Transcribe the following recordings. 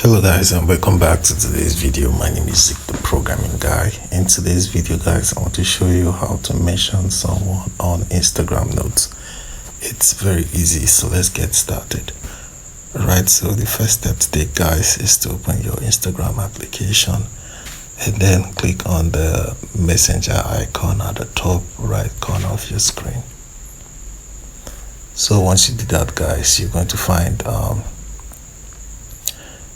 Hello guys, and welcome back to today's video. My name is Zik, the programming guy. In today's video guys, I want to show you how to mention someone on Instagram notes. It's very easy, so let's get started. Right, so the first step to take guys is to open your Instagram application and then click on the messenger icon at the top right corner of your screen. So once you do that guys, you're going to find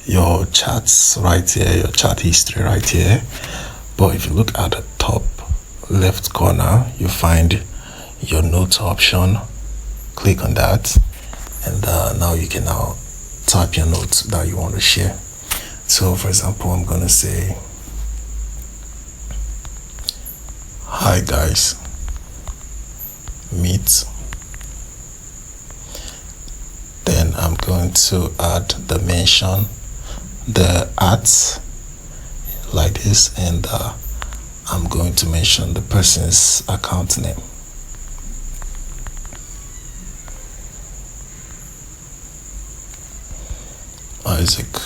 your chats right here, your chat history right here. But if you look at the top left corner, you find your notes option. Click on that, and now you can now type your notes that you want to share. So for example, I'm gonna say, hi guys, meet. Then I'm going to add the mention, the @ like this, and I'm going to mention the person's account name. Isaac_.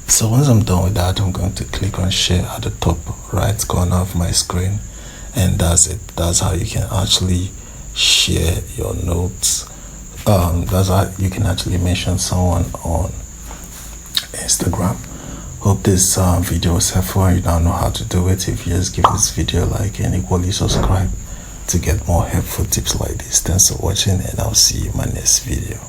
So once I'm done with that, I'm going to click on share at the top right corner of my screen, and that's it. That's how you can actually share your notes. That's how you can actually mention someone on Instagram. Hope this video was helpful and you now know how to do it. If you just give this video a like and equally subscribe to get more helpful tips like this. Thanks for watching, and I'll see you in my next video.